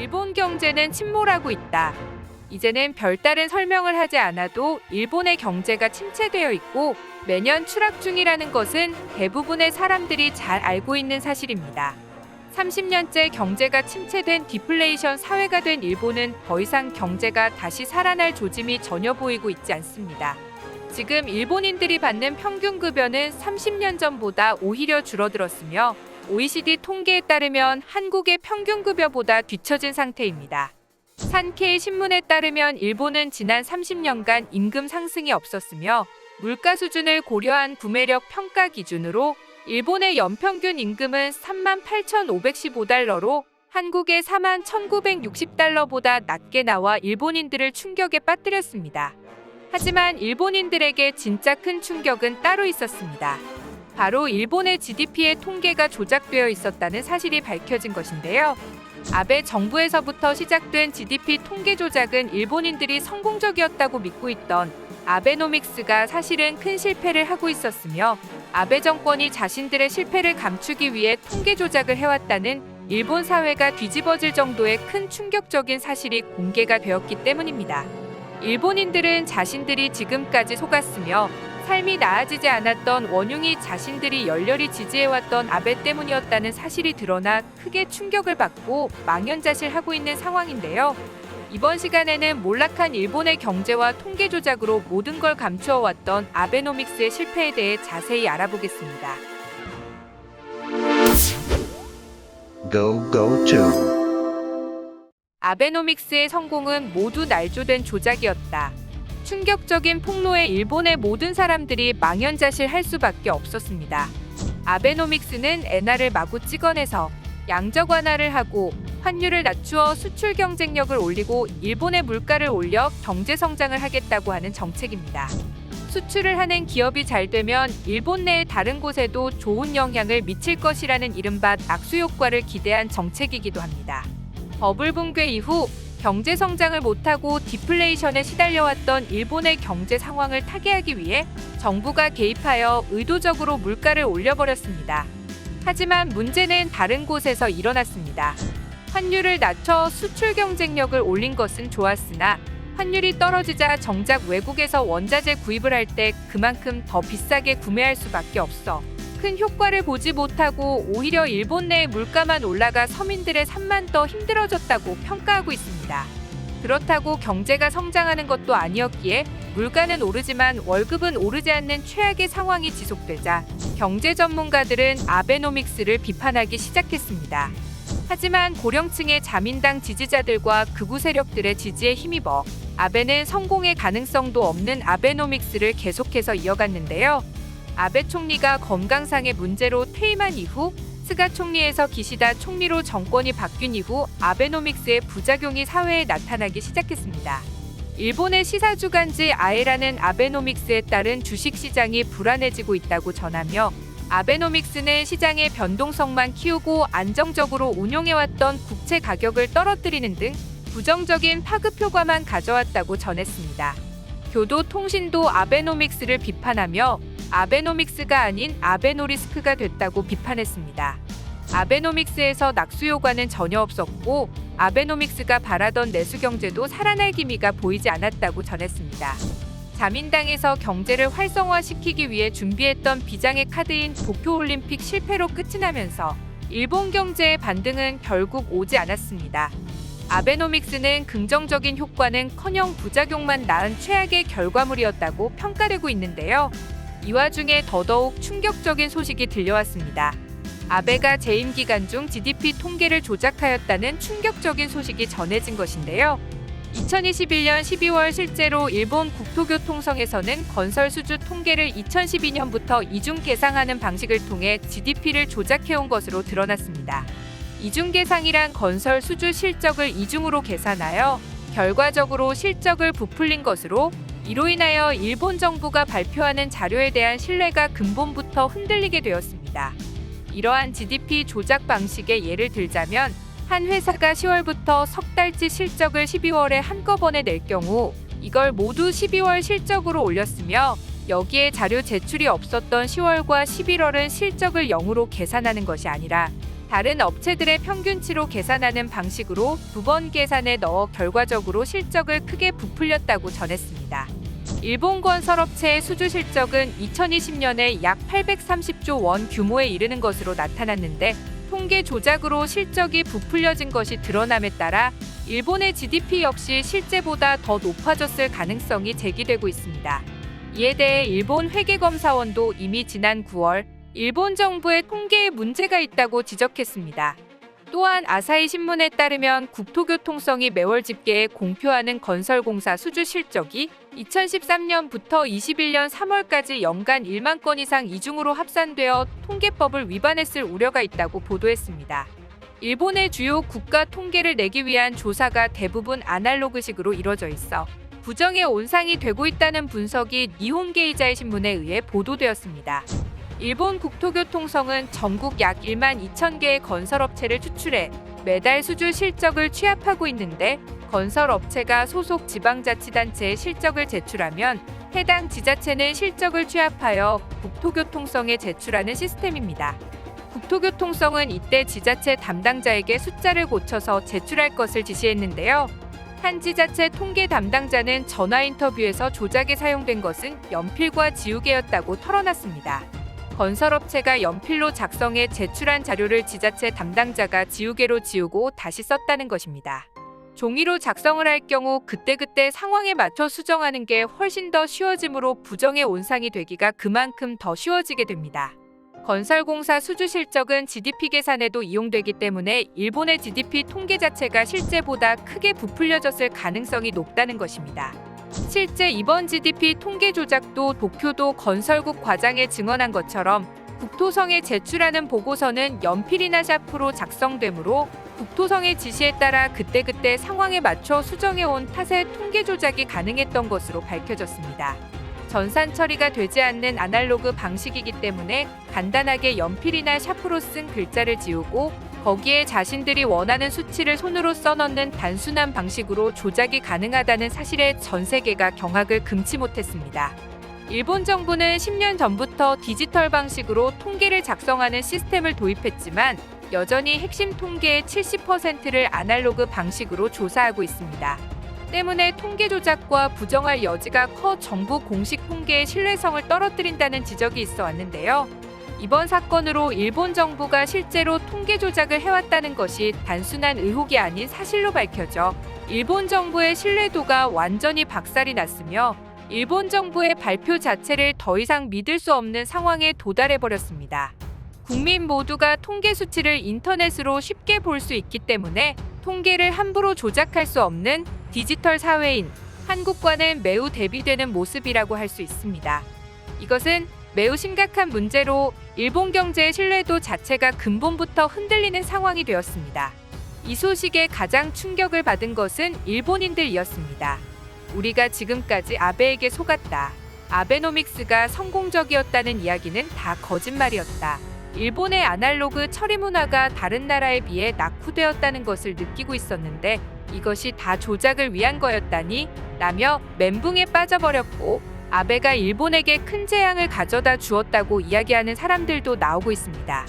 일본 경제는 침몰하고 있다. 이제는 별다른 설명을 하지 않아도 일본의 경제가 침체되어 있고 매년 추락 중이라는 것은 대부분의 사람들이 잘 알고 있는 사실입니다. 30년째 경제가 침체된 디플레이션 사회가 된 일본은 더 이상 경제가 다시 살아날 조짐이 전혀 보이고 있지 않습니다. 지금 일본인들이 받는 평균 급여는 30년 전보다 오히려 줄어들었으며 OECD 통계에 따르면 한국의 평균 급여보다 뒤처진 상태입니다. 산케이 신문에 따르면 일본은 지난 30년간 임금 상승이 없었으며 물가 수준을 고려한 구매력 평가 기준으로 일본의 연평균 임금은 38,515달러로 한국의 41,960달러보다 낮게 나와 일본인들을 충격에 빠뜨렸습니다. 하지만 일본인들에게 진짜 큰 충격은 따로 있었습니다. 바로 일본의 GDP의 통계가 조작되어 있었다는 사실이 밝혀진 것인데요. 아베 정부에서부터 시작된 GDP 통계 조작은 일본인들이 성공적이었다고 믿고 있던 아베노믹스가 사실은 큰 실패를 하고 있었으며 아베 정권이 자신들의 실패를 감추기 위해 통계 조작을 해왔다는 일본 사회가 뒤집어질 정도의 큰 충격적인 사실이 공개가 되었기 때문입니다. 일본인들은 자신들이 지금까지 속았으며 삶이 나아지지 않았던 원흉이 자신들이 열렬히 지지해왔던 아베 때문이었다는 사실이 드러나 크게 충격을 받고 망연자실하고 있는 상황인데요. 이번 시간에는 몰락한 일본의 경제와 통계 조작으로 모든 걸 감추어왔던 아베노믹스의 실패에 대해 자세히 알아보겠습니다. Go to. 아베노믹스의 성공은 모두 날조된 조작이었다. 충격적인 폭로에 일본의 모든 사람들이 망연자실할 수밖에 없었습니다. 아베노믹스는 엔화를 마구 찍어내서 양적 완화를 하고 환율을 낮추어 수출 경쟁력을 올리고 일본의 물가를 올려 경제 성장을 하겠다고 하는 정책입니다. 수출을 하는 기업이 잘 되면 일본 내 다른 곳에도 좋은 영향을 미칠 것이라는 이른바 낙수 효과를 기대한 정책이기도 합니다. 버블 붕괴 이후 경제 성장을 못하고 디플레이션에 시달려왔던 일본의 경제 상황을 타개하기 위해 정부가 개입하여 의도적으로 물가를 올려버렸습니다. 하지만 문제는 다른 곳에서 일어났습니다. 환율을 낮춰 수출 경쟁력을 올린 것은 좋았으나 환율이 떨어지자 정작 외국에서 원자재 구입을 할 때 그만큼 더 비싸게 구매할 수밖에 없어 큰 효과를 보지 못하고 오히려 일본 내 물가만 올라가 서민들의 삶만 더 힘들어졌다고 평가하고 있습니다. 그렇다고 경제가 성장하는 것도 아니었기에 물가는 오르지만 월급은 오르지 않는 최악의 상황이 지속되자 경제 전문가들은 아베노믹스를 비판하기 시작했습니다. 하지만 고령층의 자민당 지지자들과 극우 세력들의 지지에 힘입어 아베는 성공의 가능성도 없는 아베노믹스를 계속해서 이어갔는데요. 아베 총리가 건강상의 문제로 퇴임한 이후 스가 총리에서 기시다 총리로 정권이 바뀐 이후 아베노믹스의 부작용이 사회에 나타나기 시작했습니다. 일본의 시사주간지 아에라는 아베노믹스에 따른 주식시장이 불안해지고 있다고 전하며 아베노믹스는 시장의 변동성만 키우고 안정적으로 운용해왔던 국채 가격을 떨어뜨리는 등 부정적인 파급 효과만 가져왔다고 전했습니다. 교도통신도 아베노믹스를 비판하며 아베노믹스가 아닌 아베노리스크가 됐다고 비판했습니다. 아베노믹스에서 낙수 효과는 전혀 없었고 아베노믹스가 바라던 내수 경제도 살아날 기미가 보이지 않았다고 전했습니다. 자민당에서 경제를 활성화시키기 위해 준비했던 비장의 카드인 도쿄올림픽 실패로 끝이 나면서 일본 경제의 반등은 결국 오지 않았습니다. 아베노믹스는 긍정적인 효과는커녕 부작용만 낳은 최악의 결과물이었다고 평가되고 있는데요. 이 와중에 더더욱 충격적인 소식이 들려왔습니다. 아베가 재임 기간 중 GDP 통계를 조작하였다는 충격적인 소식이 전해진 것인데요. 2021년 12월 실제로 일본 국토교통성에서는 건설 수주 통계를 2012년부터 이중 계상하는 방식을 통해 GDP를 조작해온 것으로 드러났습니다. 이중 계상이란 건설 수주 실적을 이중으로 계산하여 결과적으로 실적을 부풀린 것으로 이로 인하여 일본 정부가 발표하는 자료에 대한 신뢰가 근본부터 흔들리게 되었습니다. 이러한 GDP 조작 방식의 예를 들자면 한 회사가 10월부터 석 달치 실적을 12월에 한꺼번에 낼 경우 이걸 모두 12월 실적으로 올렸으며 여기에 자료 제출이 없었던 10월과 11월은 실적을 0으로 계산하는 것이 아니라 다른 업체들의 평균치로 계산하는 방식으로 2번 계산에 넣어 결과적으로 실적을 크게 부풀렸다고 전했습니다. 일본 건설업체의 수주 실적은 2020년에 약 830조 원 규모에 이르는 것으로 나타났는데 통계 조작으로 실적이 부풀려진 것이 드러남에 따라 일본의 GDP 역시 실제보다 더 높아졌을 가능성이 제기되고 있습니다. 이에 대해 일본 회계검사원도 이미 지난 9월 일본 정부의 통계에 문제가 있다고 지적했습니다. 또한 아사히 신문에 따르면 국토교통성이 매월 집계에 공표하는 건설공사 수주 실적이 2013년부터 21년 3월까지 연간 1만 건 이상 이중으로 합산되어 통계법을 위반했을 우려가 있다고 보도했습니다. 일본의 주요 국가 통계를 내기 위한 조사가 대부분 아날로그식으로 이뤄져 있어 부정의 온상이 되고 있다는 분석이 니혼게이자의 신문에 의해 보도되었습니다. 일본 국토교통성은 전국 약 1만 2천 개의 건설업체를 추출해 매달 수주 실적을 취합하고 있는데 건설업체가 소속 지방자치단체에 실적을 제출하면 해당 지자체는 실적을 취합하여 국토교통성에 제출하는 시스템입니다. 국토교통성은 이때 지자체 담당자에게 숫자를 고쳐서 제출할 것을 지시했는데요. 한 지자체 통계 담당자는 전화 인터뷰에서 조작에 사용된 것은 연필과 지우개였다고 털어놨습니다. 건설업체가 연필로 작성해 제출한 자료를 지자체 담당자가 지우개로 지우고 다시 썼다는 것입니다. 종이로 작성을 할 경우 그때그때 상황에 맞춰 수정하는 게 훨씬 더 쉬워지므로 부정의 온상이 되기가 그만큼 더 쉬워지게 됩니다. 건설공사 수주 실적은 GDP 계산에도 이용되기 때문에 일본의 GDP 통계 자체가 실제보다 크게 부풀려졌을 가능성이 높다는 것입니다. 실제 이번 GDP 통계 조작도 도쿄도 건설국 과장에 증언한 것처럼 국토성에 제출하는 보고서는 연필이나 샤프로 작성되므로 국토성의 지시에 따라 그때그때 상황에 맞춰 수정해온 탓에 통계 조작이 가능했던 것으로 밝혀졌습니다. 전산 처리가 되지 않는 아날로그 방식이기 때문에 간단하게 연필이나 샤프로 쓴 글자를 지우고 거기에 자신들이 원하는 수치를 손으로 써넣는 단순한 방식으로 조작이 가능하다는 사실에 전 세계가 경악을 금치 못했습니다. 일본 정부는 10년 전부터 디지털 방식으로 통계를 작성하는 시스템을 도입했지만 여전히 핵심 통계의 70%를 아날로그 방식으로 조사하고 있습니다. 때문에 통계 조작과 부정할 여지가 커 정부 공식 통계의 신뢰성을 떨어뜨린다는 지적이 있어 왔는데요. 이번 사건으로 일본 정부가 실제로 통계 조작을 해왔다는 것이 단순한 의혹이 아닌 사실로 밝혀져 일본 정부의 신뢰도가 완전히 박살이 났으며 일본 정부의 발표 자체를 더 이상 믿을 수 없는 상황에 도달해버렸습니다. 국민 모두가 통계 수치를 인터넷으로 쉽게 볼 수 있기 때문에 통계를 함부로 조작할 수 없는 디지털 사회인 한국과는 매우 대비되는 모습이라고 할 수 있습니다. 이것은 매우 심각한 문제로 일본 경제의 신뢰도 자체가 근본부터 흔들리는 상황이 되었습니다. 이 소식에 가장 충격을 받은 것은 일본인들이었습니다. 우리가 지금까지 아베에게 속았다. 아베노믹스가 성공적이었다는 이야기는 다 거짓말이었다. 일본의 아날로그 처리 문화가 다른 나라에 비해 낙후되었다는 것을 느끼고 있었는데 이것이 다 조작을 위한 거였다니 라며 멘붕에 빠져버렸고 아베가 일본에게 큰 재앙을 가져다 주었다고 이야기하는 사람들도 나오고 있습니다.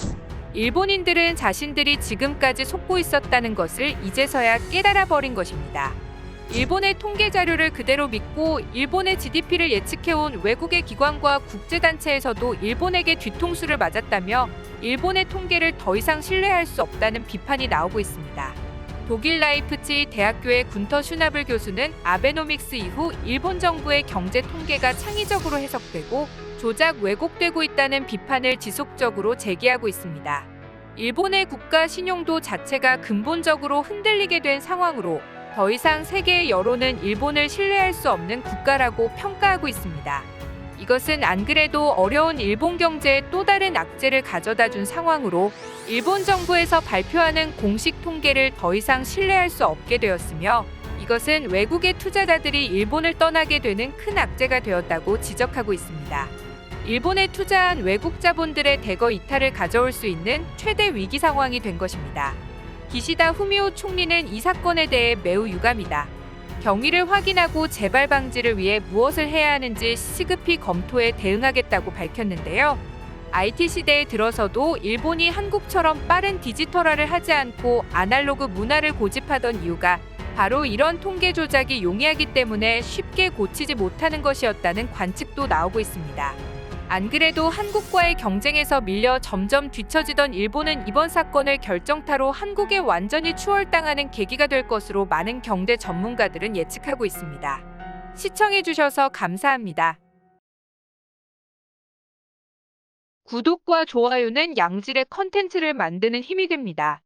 일본인들은 자신들이 지금까지 속고 있었다는 것을 이제서야 깨달아 버린 것입니다. 일본의 통계 자료를 그대로 믿고 일본의 GDP를 예측해온 외국의 기관과 국제단체에서도 일본에게 뒤통수를 맞았다며 일본의 통계를 더 이상 신뢰할 수 없다는 비판이 나오고 있습니다. 독일 라이프치히 대학교의 군터 슈나블 교수는 아베노믹스 이후 일본 정부의 경제 통계가 창의적으로 해석되고 조작 왜곡되고 있다는 비판을 지속적으로 제기하고 있습니다. 일본의 국가 신용도 자체가 근본적으로 흔들리게 된 상황으로 더 이상 세계의 여론은 일본을 신뢰할 수 없는 국가라고 평가하고 있습니다. 이것은 안 그래도 어려운 일본 경제에 또 다른 악재를 가져다 준 상황으로 일본 정부에서 발표하는 공식 통계를 더 이상 신뢰할 수 없게 되었으며 이것은 외국의 투자자들이 일본을 떠나게 되는 큰 악재가 되었다고 지적하고 있습니다. 일본에 투자한 외국 자본들의 대거 이탈을 가져올 수 있는 최대 위기 상황이 된 것입니다. 기시다 후미오 총리는 이 사건에 대해 매우 유감이다. 경위를 확인하고 재발 방지를 위해 무엇을 해야 하는지 시급히 검토해 대응하겠다고 밝혔는데요. IT 시대에 들어서도 일본이 한국처럼 빠른 디지털화를 하지 않고 아날로그 문화를 고집하던 이유가 바로 이런 통계 조작이 용이하기 때문에 쉽게 고치지 못하는 것이었다는 관측도 나오고 있습니다. 안 그래도 한국과의 경쟁에서 밀려 점점 뒤처지던 일본은 이번 사건을 결정타로 한국에 완전히 추월당하는 계기가 될 것으로 많은 경제 전문가들은 예측하고 있습니다. 시청해주셔서 감사합니다. 구독과 좋아요는 양질의 컨텐츠를 만드는 힘이 됩니다.